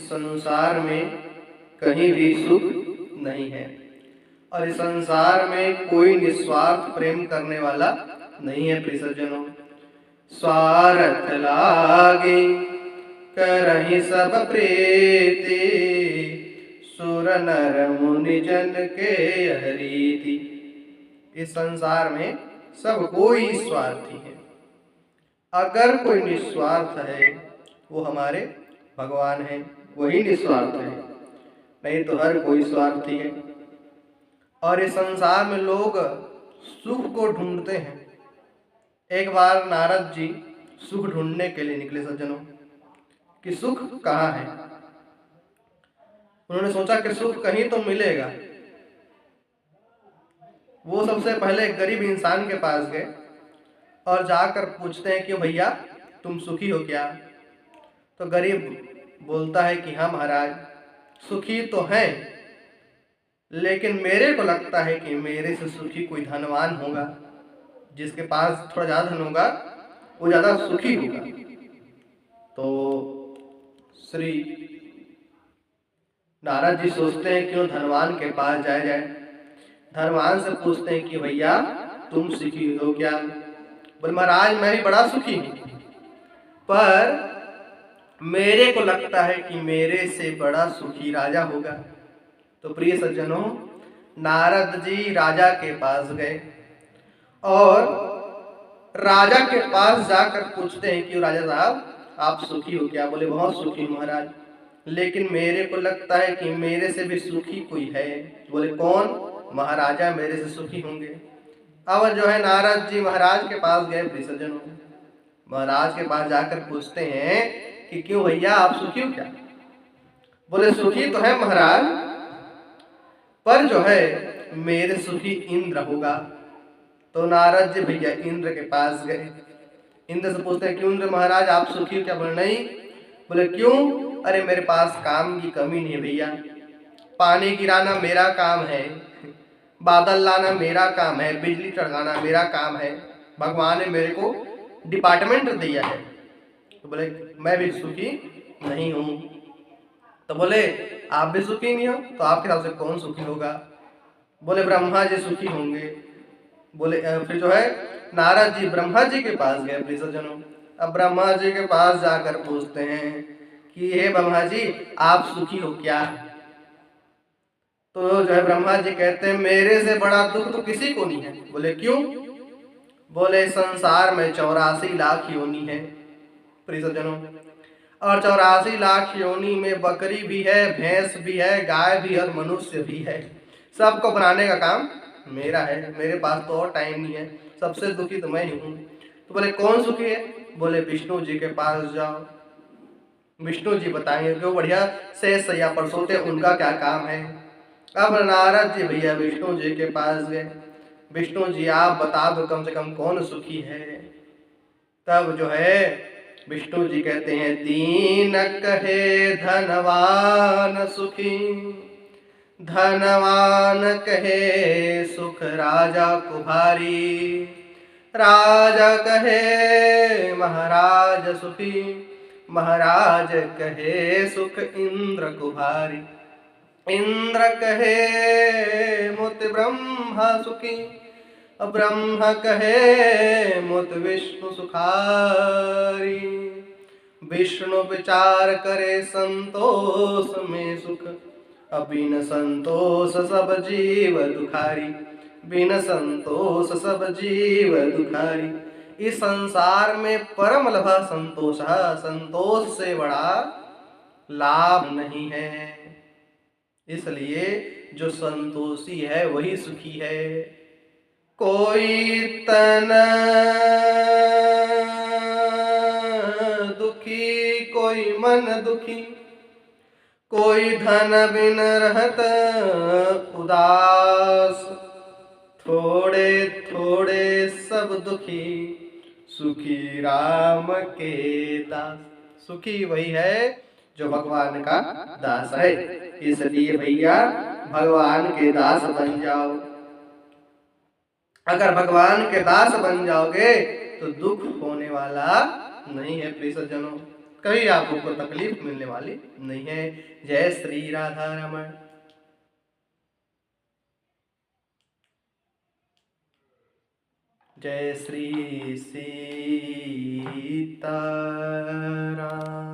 संसार में कहीं भी सुख नहीं है और इस संसार में कोई निस्वार्थ प्रेम करने वाला नहीं है। प्रियजनों, स्वार्थ लागे करहि सब प्रीति, सुर नर मुनि जन के हरीति। इस संसार में सब कोई स्वार्थी है। अगर कोई निस्वार्थ है वो हमारे भगवान हैं, वही निस्वार्थ है, नहीं तो हर कोई स्वार्थी है। और इस संसार में लोग सुख को ढूंढते हैं। एक बार नारद जी सुख ढूंढने के लिए निकले सज्जनों, कि सुख कहाँ है। उन्होंने सोचा कि सुख कहीं तो मिलेगा। वो सबसे पहले एक गरीब इंसान के पास गए और जाकर पूछते हैं कि भैया तुम सुखी हो क्या। तो गरीब बोलता है कि हाँ महाराज, सुखी तो हैं, लेकिन मेरे को लगता है कि मेरे से सुखी कोई धनवान होगा। जिसके पास थोड़ा ज़्यादा धन होगा वो ज़्यादा सुखी होगा। तो श्री नारद जी सोचते हैं क्यों धनवान के पास जाए। धनवान से पूछते हैं कि भैया तुम सुखी हो क्या। बोले महाराज मैं भी बड़ा सुखी हूँ, पर मेरे को लगता है कि मेरे से बड़ा सुखी राजा होगा। तो प्रिय सज्जनों, नारद जी राजा के पास गए और राजा के पास जाकर पूछते हैं कि राजा साहब आप सुखी हो क्या। बोले बहुत सुखी हूँ महाराज, लेकिन मेरे को लगता है कि मेरे से भी सुखी कोई है। बोले कौन। महाराजा मेरे से सुखी होंगे। अब जो है नारद जी महाराज के पास गए। प्रिय सज्जनों, महाराज के पास जाकर पूछते हैं कि क्यों भैया आप सुखी हो क्या। बोले सुखी तो है महाराज, पर जो है मेरे सुखी इंद्र होगा। तो नारद जी भैया इंद्र के पास गए। इंद्र से पूछते हैं क्यों इंद्र महाराज आप सुखी हो क्या। बोले नहीं। बोले क्यों। अरे मेरे पास काम की कमी नहीं है भैया। पानी गिराना मेरा काम है, बादल लाना मेरा काम है, बिजली चढ़ाना मेरा काम है। भगवान ने मेरे को डिपार्टमेंट दिया है। तो बोले मैं भी सुखी नहीं हूँ। तो बोले आप भी सुखी नहीं हो तो आपके हिसाब से कौन सुखी होगा। बोले ब्रह्मा जी सुखी होंगे। बोले फिर जो है नारद जी ब्रह्मा जी के पास गए। प्रिय सज्जनों, अब ब्रह्मा जी के पास जाकर पूछते हैं कि हे ब्रह्मा जी आप सुखी हो क्या। तो जो है ब्रह्मा जी कहते हैं मेरे से बड़ा दुख तो किसी को नहीं है। बोले क्यों। बोले संसार में 84 लाख योनि है। प्रिय सज्जनों, और 84 लाख योनि में बकरी भी है, भैंस भी है, गाय भी और मनुष्य भी है। सबको बनाने का काम मेरा है, मेरे पास तो और टाइम नहीं है। सबसे दुखी तो मैं ही हूँ। तो बोले कौन सुखी है। बोले विष्णु जी के पास जाओ, विष्णु जी बताएंगे कि वो बढ़िया से सैया पर सोते, उनका क्या काम है। अब नारद जी भैया विष्णु जी के पास गए। विष्णु जी आप बता दो कम से कम कौन सुखी है। तब जो है विष्णु जी कहते हैं दीन कहे धनवान सुखी, धनवान कहे सुख राजा कुभारी, राजा कहे महाराज सुखी, महाराज कहे सुख इंद्र कुभारी, इंद्र कहे मुत ब्रह्मा सुखी, ब्रह्म कहे मुत विष्णु सुखारी, विष्णु विचार करे संतोष में सुख, बिन संतोष सब जीव दुखारी, बिन संतोष सब जीव दुखारी। इस संसार में परम लभा संतोष, संतोष से बड़ा लाभ नहीं है। इसलिए जो संतोषी है वही सुखी है। कोई तन दुखी कोई मन दुखी, कोई धन बिन रहत उदास, थोड़े थोड़े सब दुखी, सुखी राम के दास। सुखी वही है जो भगवान का दास है। इसलिए भैया भगवान के दास बन जाओ। अगर भगवान के दास बन जाओगे तो दुख होने वाला नहीं है। प्रिय सज्जनों, कभी आपको तकलीफ मिलने वाली नहीं है। जय श्री राधा रमण। जय श्री सीताराम।